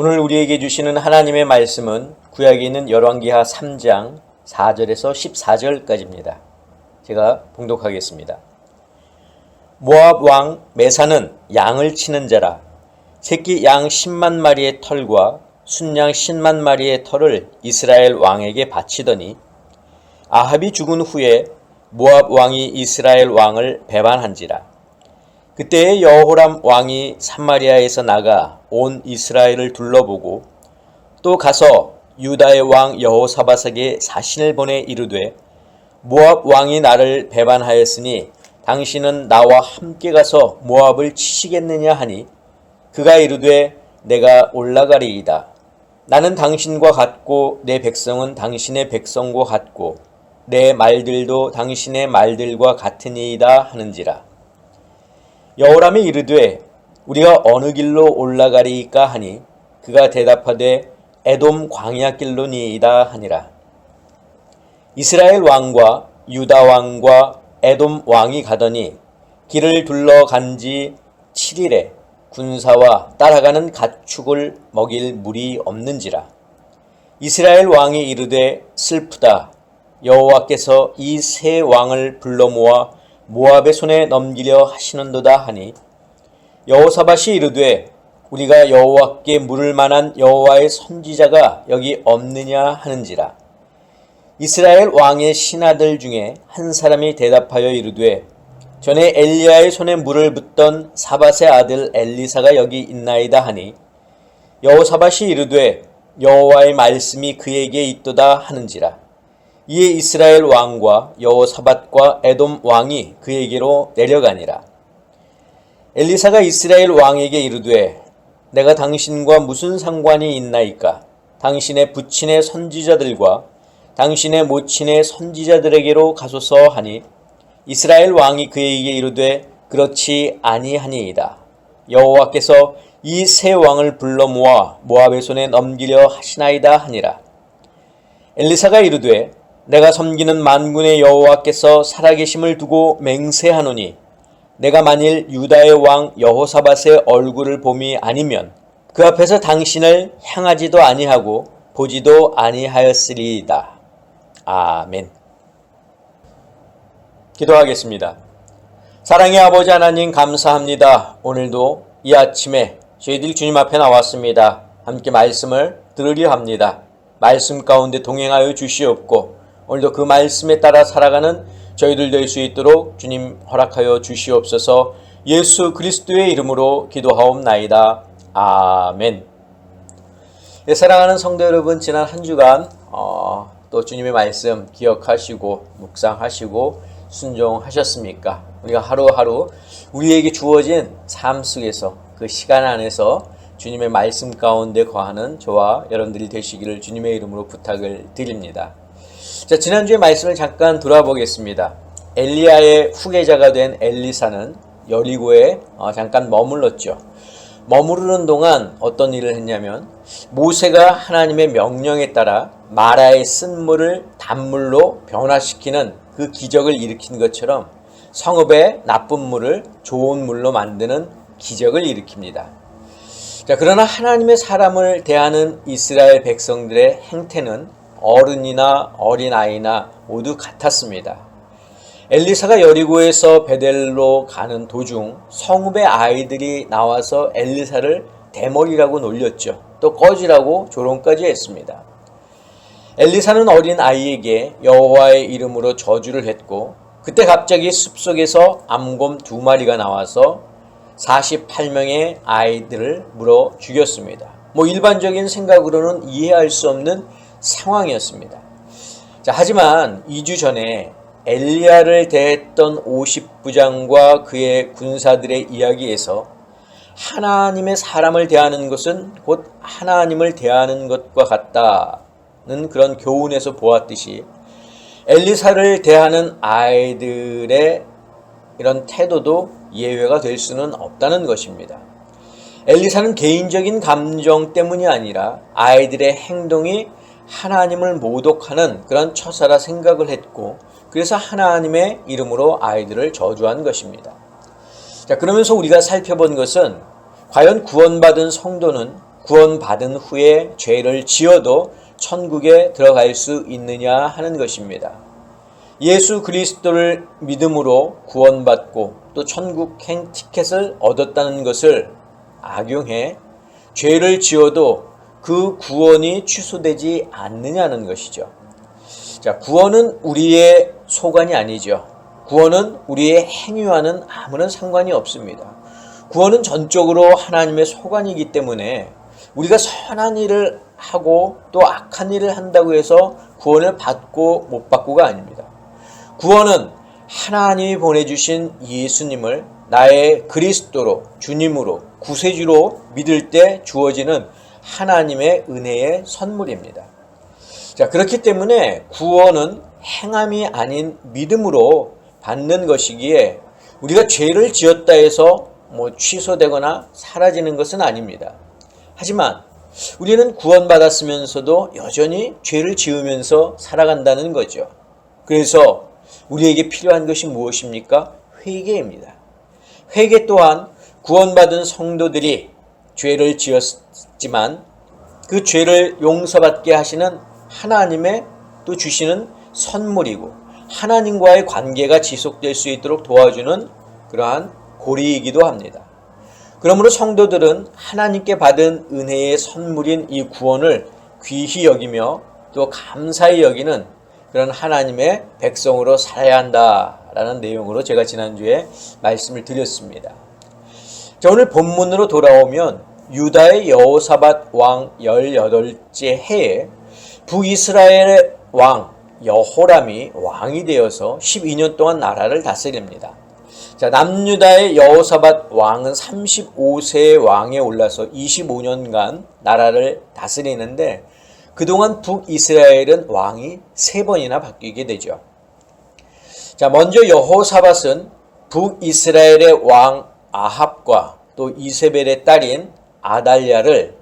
오늘 우리에게 주시는 하나님의 말씀은 구약에 있는 열왕기하 3장 4절에서 14절까지입니다. 제가 봉독하겠습니다. 모압 왕 메사는 양을 치는 자라. 새끼 양 10만 마리의 털과 순양 10만 마리의 털을 이스라엘 왕에게 바치더니 아합이 죽은 후에 모압 왕이 이스라엘 왕을 배반한지라. 그때에 여호람 왕이 사마리아에서 나가 온 이스라엘을 둘러보고 또 가서 유다의 왕 여호사밧에게 사신을 보내 이르되 모압 왕이 나를 배반하였으니 당신은 나와 함께 가서 모압을 치시겠느냐 하니 그가 이르되 내가 올라가리이다. 나는 당신과 같고 내 백성은 당신의 백성과 같고 내 말들도 당신의 말들과 같으니이다 하는지라. 여호람이 이르되 우리가 어느 길로 올라가리이까 하니 그가 대답하되 에돔 광야길로니이다 하니라. 이스라엘 왕과 유다 왕과 에돔 왕이 가더니 길을 둘러간 지 7일에 군사와 따라가는 가축을 먹일 물이 없는지라. 이스라엘 왕이 이르되 슬프다. 여호와께서 이 세 왕을 불러 모아 모압의 손에 넘기려 하시는도다 하니 여호사밧이 이르되 우리가 여호와께 물을 만한 여호와의 선지자가 여기 없느냐 하는지라. 이스라엘 왕의 신하들 중에 한 사람이 대답하여 이르되 전에 엘리야의 손에 물을 붓던 사밧의 아들 엘리사가 여기 있나이다 하니 여호사밧이 이르되 여호와의 말씀이 그에게 있도다 하는지라. 이에 이스라엘 왕과 여호사밧과 에돔 왕이 그에게로 내려가니라. 엘리사가 이스라엘 왕에게 이르되 내가 당신과 무슨 상관이 있나이까? 당신의 부친의 선지자들과 당신의 모친의 선지자들에게로 가소서 하니 이스라엘 왕이 그에게 이르되 그렇지 아니하니이다. 여호와께서 이 세 왕을 불러 모아 모압의 손에 넘기려 하시나이다 하니라. 엘리사가 이르되 내가 섬기는 만군의 여호와께서 살아계심을 두고 맹세하노니 내가 만일 유다의 왕 여호사밧의 얼굴을 봄이 아니면 그 앞에서 당신을 향하지도 아니하고 보지도 아니하였으리이다. 아멘. 기도하겠습니다. 사랑의 아버지 하나님 감사합니다. 오늘도 이 아침에 저희들 주님 앞에 나왔습니다. 함께 말씀을 들으려 합니다. 말씀 가운데 동행하여 주시옵고 오늘도 그 말씀에 따라 살아가는 저희들 될 수 있도록 주님 허락하여 주시옵소서. 예수 그리스도의 이름으로 기도하옵나이다. 아멘. 네, 사랑하는 성도 여러분, 지난 한 주간 또 주님의 말씀 기억하시고 묵상하시고 순종하셨습니까? 우리가 하루하루 우리에게 주어진 삶 속에서 그 시간 안에서 주님의 말씀 가운데 거하는 저와 여러분들이 되시기를 주님의 이름으로 부탁을 드립니다. 자, 지난주에 말씀을 잠깐 돌아보겠습니다. 엘리야의 후계자가 된 엘리사는 여리고에 잠깐 머물렀죠. 머무르는 동안 어떤 일을 했냐면 모세가 하나님의 명령에 따라 마라의 쓴물을 단물로 변화시키는 그 기적을 일으킨 것처럼 성읍의 나쁜 물을 좋은 물로 만드는 기적을 일으킵니다. 자, 그러나 하나님의 사람을 대하는 이스라엘 백성들의 행태는 어른이나 어린아이나 모두 같았습니다. 엘리사가 여리고에서 베델로 가는 도중 성읍의 아이들이 나와서 엘리사를 대머리라고 놀렸죠. 또 꺼지라고 조롱까지 했습니다. 엘리사는 어린 아이에게 여호와의 이름으로 저주를 했고 그때 갑자기 숲속에서 암곰 2마리가 나와서 48명의 아이들을 물어 죽였습니다. 일반적인 생각으로는 이해할 수 없는 상황이었습니다. 자, 하지만 2주 전에 엘리야를 대했던 50부장과 그의 군사들의 이야기에서 하나님의 사람을 대하는 것은 곧 하나님을 대하는 것과 같다는 그런 교훈에서 보았듯이 엘리사를 대하는 아이들의 이런 태도도 예외가 될 수는 없다는 것입니다. 엘리사는 개인적인 감정 때문이 아니라 아이들의 행동이 하나님을 모독하는 그런 처사라 생각을 했고 그래서 하나님의 이름으로 아이들을 저주한 것입니다. 자, 그러면서 우리가 살펴본 것은 과연 구원받은 성도는 구원받은 후에 죄를 지어도 천국에 들어갈 수 있느냐 하는 것입니다. 예수 그리스도를 믿음으로 구원받고 또 천국행 티켓을 얻었다는 것을 악용해 죄를 지어도 그 구원이 취소되지 않느냐는 것이죠. 자, 구원은 우리의 소관이 아니죠. 구원은 우리의 행위와는 아무런 상관이 없습니다. 구원은 전적으로 하나님의 소관이기 때문에 우리가 선한 일을 하고 또 악한 일을 한다고 해서 구원을 받고 못 받고가 아닙니다. 구원은 하나님이 보내주신 예수님을 나의 그리스도로, 주님으로, 구세주로 믿을 때 주어지는 하나님의 은혜의 선물입니다. 자, 그렇기 때문에 구원은 행함이 아닌 믿음으로 받는 것이기에 우리가 죄를 지었다 해서 취소되거나 사라지는 것은 아닙니다. 하지만 우리는 구원받았으면서도 여전히 죄를 지으면서 살아간다는 거죠. 그래서 우리에게 필요한 것이 무엇입니까? 회개입니다. 회개 또한 구원받은 성도들이 죄를 지었지만 그 죄를 용서받게 하시는 하나님의 또 주시는 선물이고 하나님과의 관계가 지속될 수 있도록 도와주는 그러한 고리이기도 합니다. 그러므로 성도들은 하나님께 받은 은혜의 선물인 이 구원을 귀히 여기며 또 감사히 여기는 그런 하나님의 백성으로 살아야 한다라는 내용으로 제가 지난주에 말씀을 드렸습니다. 자, 오늘 본문으로 돌아오면 유다의 여호사밧 왕 18째 해에 북이스라엘의 왕 여호람이 왕이 되어서 12년 동안 나라를 다스립니다. 자, 남유다의 여호사밧 왕은 35세의 왕에 올라서 25년간 나라를 다스리는데 그동안 북이스라엘은 왕이 3번이나 바뀌게 되죠. 자, 먼저 여호사밧은 북이스라엘의 왕 아합과 또 이세벨의 딸인 아달랴를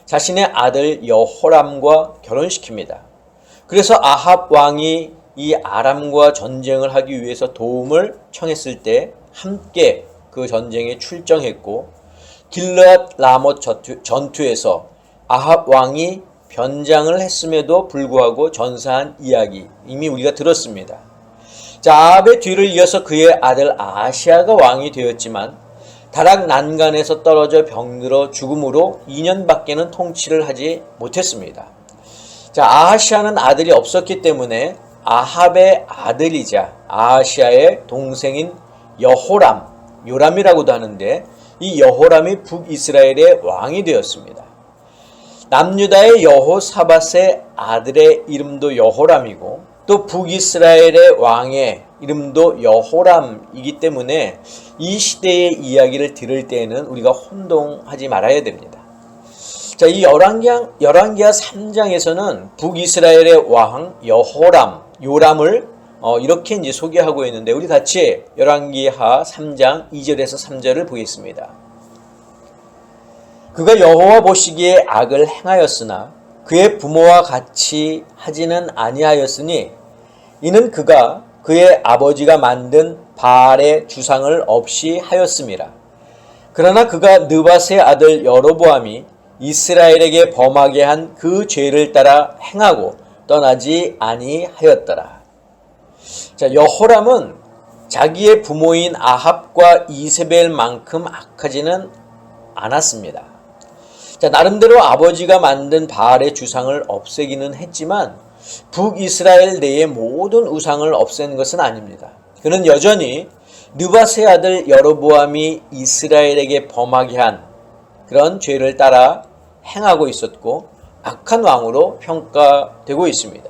자신의 아들 여호람과 결혼시킵니다. 그래서 아합 왕이 이 아람과 전쟁을 하기 위해서 도움을 청했을 때 함께 그 전쟁에 출정했고 길르앗 라못 전투에서 아합 왕이 변장을 했음에도 불구하고 전사한 이야기 이미 우리가 들었습니다. 자, 아합의 뒤를 이어서 그의 아들 아하시아가 왕이 되었지만 다락 난간에서 떨어져 병들어 죽음으로 2년밖에는 통치를 하지 못했습니다. 자, 아하시아는 아들이 없었기 때문에 아합의 아들이자 아하시아의 동생인 여호람, 요람이라고도 하는데 이 여호람이 북이스라엘의 왕이 되었습니다. 남유다의 여호사밧의 아들의 이름도 여호람이고 또 북이스라엘의 왕의 이름도 여호람이기 때문에 이 시대의 이야기를 들을 때에는 우리가 혼동하지 말아야 됩니다. 자, 이 열왕기하 3장에서는 북이스라엘의 왕 여호람, 요람을 이렇게 이제 소개하고 있는데 우리 같이 열왕기하 3장 2절에서 3절을 보겠습니다. 그가 여호와 보시기에 악을 행하였으나 그의 부모와 같이 하지는 아니하였으니 이는 그가 그의 아버지가 만든 바알의 주상을 없이 하였음이라. 그러나 그가 느밧의 아들 여로보암이 이스라엘에게 범하게 한 그 죄를 따라 행하고 떠나지 아니하였더라. 자, 여호람은 자기의 부모인 아합과 이세벨만큼 악하지는 않았습니다. 자, 나름대로 아버지가 만든 바알의 주상을 없애기는 했지만 북이스라엘 내의 모든 우상을 없앤 것은 아닙니다. 그는 여전히 느밧의 아들 여로보암이 이스라엘에게 범하게 한 그런 죄를 따라 행하고 있었고 악한 왕으로 평가되고 있습니다.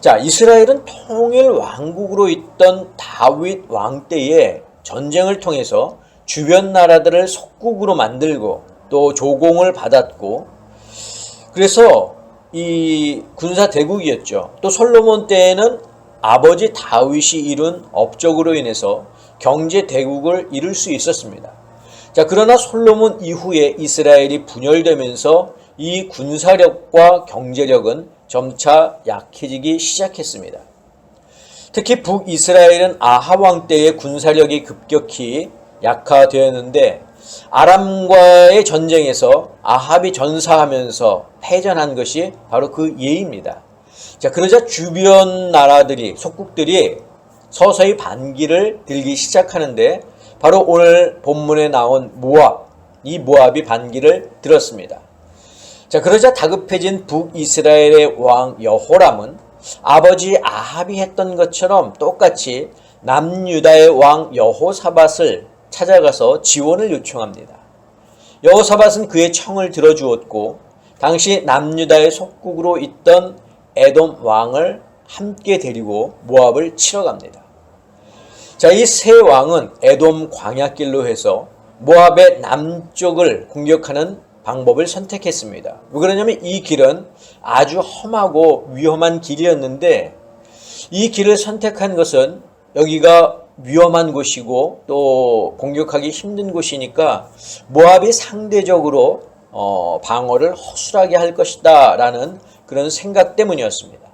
자, 이스라엘은 통일 왕국으로 있던 다윗 왕 때에 전쟁을 통해서 주변 나라들을 속국으로 만들고 또 조공을 받았고 그래서 이 군사 대국이었죠. 또 솔로몬 때에는 아버지 다윗이 이룬 업적으로 인해서 경제 대국을 이룰 수 있었습니다. 자, 그러나 솔로몬 이후에 이스라엘이 분열되면서 이 군사력과 경제력은 점차 약해지기 시작했습니다. 특히 북이스라엘은 아합 왕 때의 군사력이 급격히 약화되었는데 아람과의 전쟁에서 아합이 전사하면서 패전한 것이 바로 그 예입니다. 자, 그러자 주변 나라들이, 속국들이 서서히 반기를 들기 시작하는데 바로 오늘 본문에 나온 모압, 이 모압이 반기를 들었습니다. 자, 그러자 다급해진 북이스라엘의 왕 여호람은 아버지 아합이 했던 것처럼 똑같이 남유다의 왕 여호사밧을 찾아가서 지원을 요청합니다. 여호사밧은 그의 청을 들어주었고 당시 남유다의 속국으로 있던 에돔 왕을 함께 데리고 모압을 치러 갑니다. 자, 이 세 왕은 에돔 광야길로 해서 모압의 남쪽을 공격하는 방법을 선택했습니다. 왜 그러냐면 이 길은 아주 험하고 위험한 길이었는데 이 길을 선택한 것은 여기가 위험한 곳이고 또 공격하기 힘든 곳이니까 모압이 상대적으로 방어를 허술하게 할 것이다 라는 그런 생각 때문이었습니다.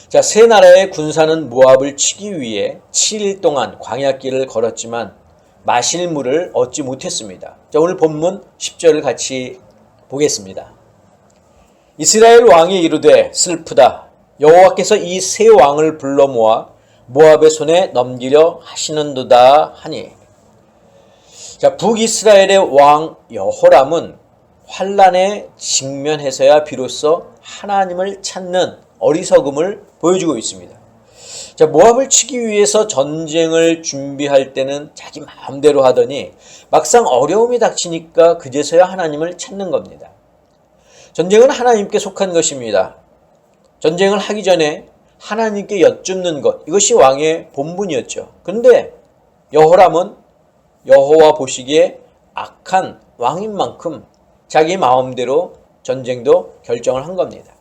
자, 세 나라의 군사는 모압을 치기 위해 7일 동안 광야길을 걸었지만 마실 물을 얻지 못했습니다. 자, 오늘 본문 10절을 같이 보겠습니다. 이스라엘 왕이 이르되 슬프다. 여호와께서 이 세 왕을 불러 모아 모압의 손에 넘기려 하시는도다 하니. 자, 북이스라엘의 왕 여호람은 환란에 직면해서야 비로소 하나님을 찾는 어리석음을 보여주고 있습니다. 자, 모압을 치기 위해서 전쟁을 준비할 때는 자기 마음대로 하더니 막상 어려움이 닥치니까 그제서야 하나님을 찾는 겁니다. 전쟁은 하나님께 속한 것입니다. 전쟁을 하기 전에 하나님께 여쭙는 것, 이것이 왕의 본분이었죠. 그런데 여호람은 여호와 보시기에 악한 왕인 만큼 자기 마음대로 전쟁도 결정을 한 겁니다.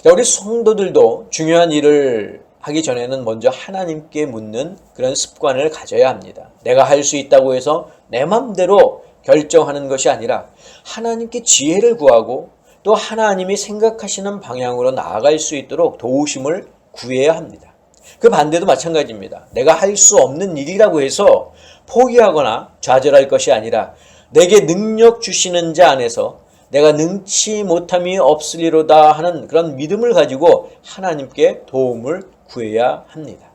자, 우리 성도들도 중요한 일을 하기 전에는 먼저 하나님께 묻는 그런 습관을 가져야 합니다. 내가 할 수 있다고 해서 내 마음대로 결정하는 것이 아니라 하나님께 지혜를 구하고 또 하나님이 생각하시는 방향으로 나아갈 수 있도록 도우심을 구해야 합니다. 그 반대도 마찬가지입니다. 내가 할 수 없는 일이라고 해서 포기하거나 좌절할 것이 아니라 내게 능력 주시는 자 안에서 내가 능치 못함이 없으리로다 하는 그런 믿음을 가지고 하나님께 도움을 구해야 합니다.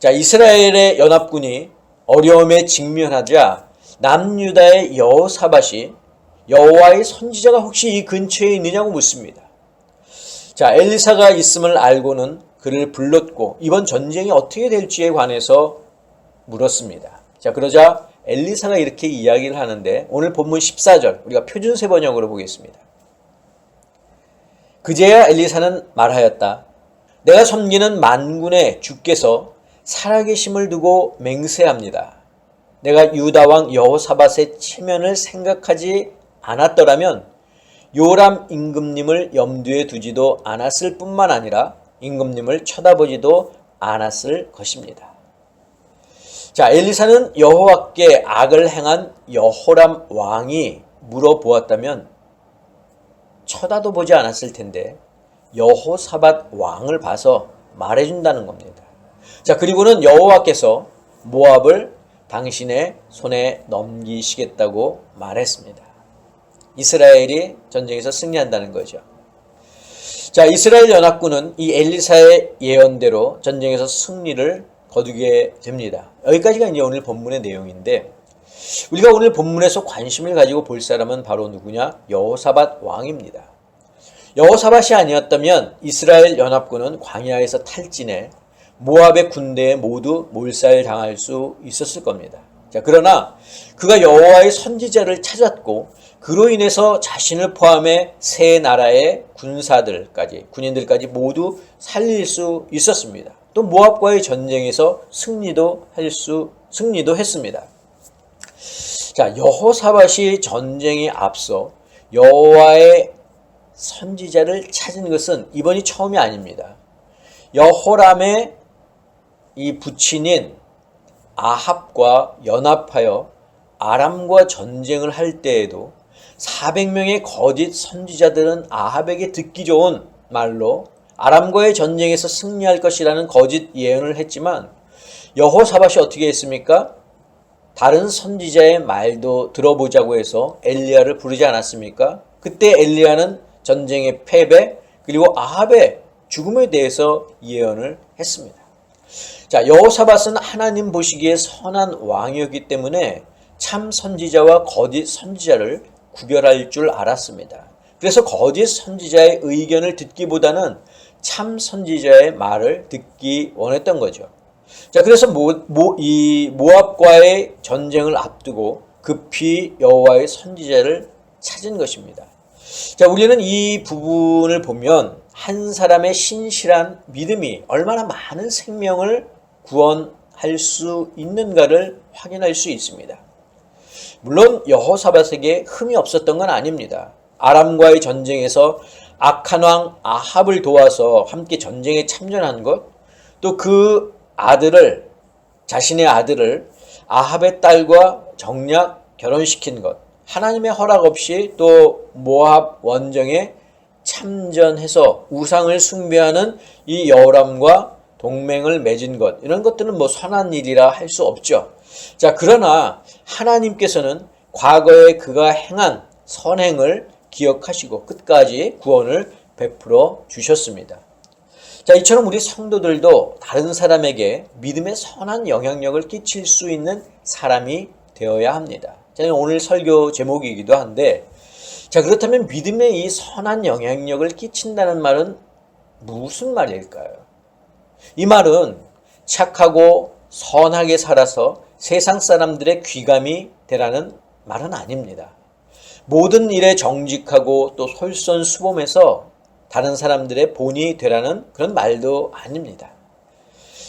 자, 이스라엘의 연합군이 어려움에 직면하자 남유다의 여호사밧이 여호와의 선지자가 혹시 이 근처에 있느냐고 묻습니다. 자, 엘리사가 있음을 알고는 그를 불렀고 이번 전쟁이 어떻게 될지에 관해서 물었습니다. 자, 그러자 엘리사가 이렇게 이야기를 하는데 오늘 본문 14절 우리가 표준세 번역으로 보겠습니다. 그제야 엘리사는 말하였다. 내가 섬기는 만군의 주께서 살아계심을 두고 맹세합니다. 내가 유다왕 여호사밧의 체면을 생각하지 않았더라면 요람 임금님을 염두에 두지도 않았을 뿐만 아니라 임금님을 쳐다보지도 않았을 것입니다. 자, 엘리사는 여호와께 악을 행한 여호람 왕이 물어보았다면 쳐다도 보지 않았을 텐데 여호사밧 왕을 봐서 말해준다는 겁니다. 자, 그리고는 여호와께서 모압을 당신의 손에 넘기시겠다고 말했습니다. 이스라엘이 전쟁에서 승리한다는 거죠. 자, 이스라엘 연합군은 이 엘리사의 예언대로 전쟁에서 승리를 거두게 됩니다. 여기까지가 이제 오늘 본문의 내용인데 우리가 오늘 본문에서 관심을 가지고 볼 사람은 바로 누구냐? 여호사밧 왕입니다. 여호사밧이 아니었다면 이스라엘 연합군은 광야에서 탈진해 모압의 군대에 모두 몰살당할 수 있었을 겁니다. 자, 그러나 그가 여호와의 선지자를 찾았고 그로 인해서 자신을 포함해 세 나라의 군인들까지 모두 살릴 수 있었습니다. 또 모압과의 전쟁에서 승리도 했습니다. 자, 여호사밧이 전쟁에 앞서 여호와의 선지자를 찾은 것은 이번이 처음이 아닙니다. 여호람의 이 부친인 아합과 연합하여 아람과 전쟁을 할 때에도 400명의 거짓 선지자들은 아합에게 듣기 좋은 말로 아람과의 전쟁에서 승리할 것이라는 거짓 예언을 했지만 여호사밧이 어떻게 했습니까? 다른 선지자의 말도 들어보자고 해서 엘리야를 부르지 않았습니까? 그때 엘리야는 전쟁의 패배 그리고 아합의 죽음에 대해서 예언을 했습니다. 자, 여호사밧은 하나님 보시기에 선한 왕이었기 때문에 참 선지자와 거짓 선지자를 구별할 줄 알았습니다. 그래서 거짓 선지자의 의견을 듣기보다는 참 선지자의 말을 듣기 원했던 거죠. 자, 그래서 이 모압과의 전쟁을 앞두고 급히 여호와의 선지자를 찾은 것입니다. 자, 우리는 이 부분을 보면 한 사람의 신실한 믿음이 얼마나 많은 생명을 구원할 수 있는가를 확인할 수 있습니다. 물론 여호사밧에게 흠이 없었던 건 아닙니다. 아람과의 전쟁에서 악한 왕 아합을 도와서 함께 전쟁에 참전한 것, 또 그 아들을 자신의 아들을 아합의 딸과 정략 결혼시킨 것, 하나님의 허락 없이 또 모압 원정에 참전해서 우상을 숭배하는 이 여호람과 동맹을 맺은 것, 이런 것들은 선한 일이라 할 수 없죠. 자, 그러나 하나님께서는 과거에 그가 행한 선행을 기억하시고 끝까지 구원을 베풀어 주셨습니다. 자, 이처럼 우리 성도들도 다른 사람에게 믿음의 선한 영향력을 끼칠 수 있는 사람이 되어야 합니다. 오늘 설교 제목이기도 한데, 자, 그렇다면 믿음의 이 선한 영향력을 끼친다는 말은 무슨 말일까요? 이 말은 착하고 선하게 살아서 세상 사람들의 귀감이 되라는 말은 아닙니다. 모든 일에 정직하고 또 솔선수범해서 다른 사람들의 본이 되라는 그런 말도 아닙니다.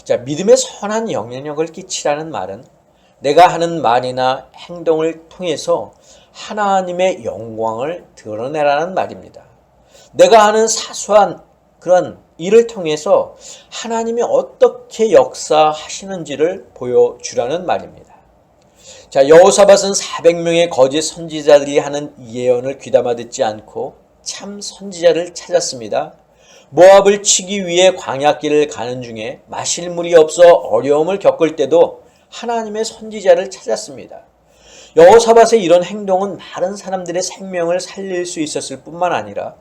자, 믿음의 선한 영향력을 끼치라는 말은 내가 하는 말이나 행동을 통해서 하나님의 영광을 드러내라는 말입니다. 내가 하는 사소한 그런 일을 통해서 하나님이 어떻게 역사하시는지를 보여주라는 말입니다. 자, 여호사밧은 400명의 거짓 선지자들이 하는 예언을 귀담아 듣지 않고 참 선지자를 찾았습니다. 모압을 치기 위해 광야길을 가는 중에 마실 물이 없어 어려움을 겪을 때도 하나님의 선지자를 찾았습니다. 여호사밧의 이런 행동은 많은 사람들의 생명을 살릴 수 있었을 뿐만 아니라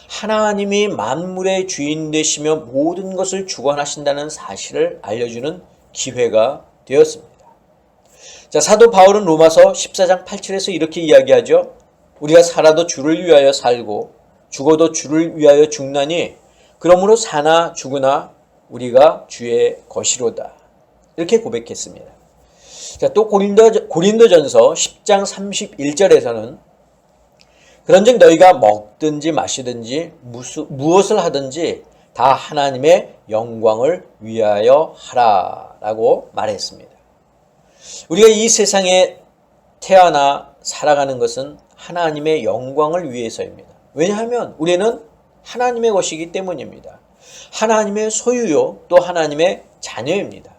하나님이 만물의 주인 되시며 모든 것을 주관하신다는 사실을 알려주는 기회가 되었습니다. 자, 사도 바울은 로마서 14장 8절에서 이렇게 이야기하죠. 우리가 살아도 주를 위하여 살고 죽어도 주를 위하여 죽나니 그러므로 사나 죽으나 우리가 주의 것이로다. 이렇게 고백했습니다. 자, 또 고린도전서 10장 31절에서는 그런즉 너희가 먹든지 마시든지 무엇을 하든지 다 하나님의 영광을 위하여 하라라고 말했습니다. 우리가 이 세상에 태어나 살아가는 것은 하나님의 영광을 위해서입니다. 왜냐하면 우리는 하나님의 것이기 때문입니다. 하나님의 소유요 또 하나님의 자녀입니다.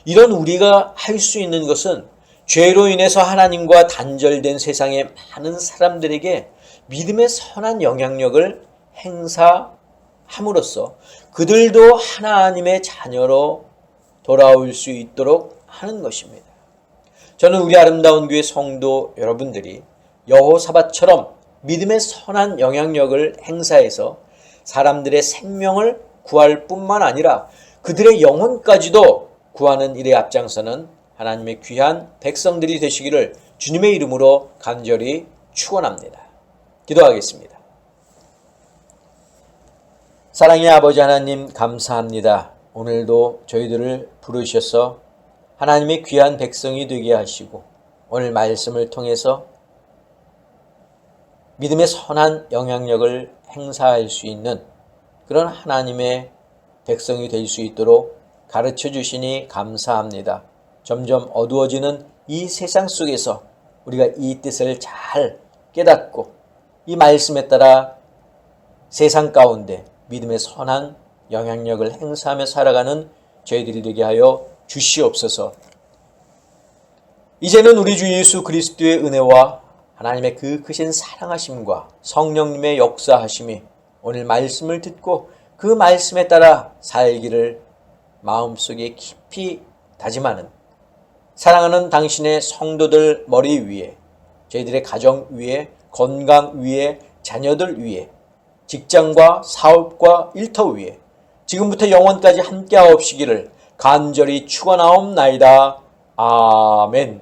이런 우리가 할 수 있는 것은 죄로 인해서 하나님과 단절된 세상의 많은 사람들에게 믿음의 선한 영향력을 행사함으로써 그들도 하나님의 자녀로 돌아올 수 있도록 하는 것입니다. 저는 우리 아름다운 교회 성도 여러분들이 여호사밧처럼 믿음의 선한 영향력을 행사해서 사람들의 생명을 구할 뿐만 아니라 그들의 영혼까지도 구하는 일에 앞장서는 하나님의 귀한 백성들이 되시기를 주님의 이름으로 간절히 축원합니다. 기도하겠습니다. 사랑의 아버지 하나님 감사합니다. 오늘도 저희들을 부르셔서 하나님의 귀한 백성이 되게 하시고 오늘 말씀을 통해서 믿음의 선한 영향력을 행사할 수 있는 그런 하나님의 백성이 될 수 있도록 가르쳐 주시니 감사합니다. 점점 어두워지는 이 세상 속에서 우리가 이 뜻을 잘 깨닫고 이 말씀에 따라 세상 가운데 믿음의 선한 영향력을 행사하며 살아가는 저희들이 되게 하여 주시옵소서. 이제는 우리 주 예수 그리스도의 은혜와 하나님의 그 크신 사랑하심과 성령님의 역사하심이 오늘 말씀을 듣고 그 말씀에 따라 살기를 마음속에 깊이 다짐하는 사랑하는 당신의 성도들 머리 위에, 저희들의 가정 위에, 건강 위에, 자녀들 위에, 직장과 사업과 일터 위에 지금부터 영원까지 함께하옵시기를 간절히 축원하옵나이다. 아멘.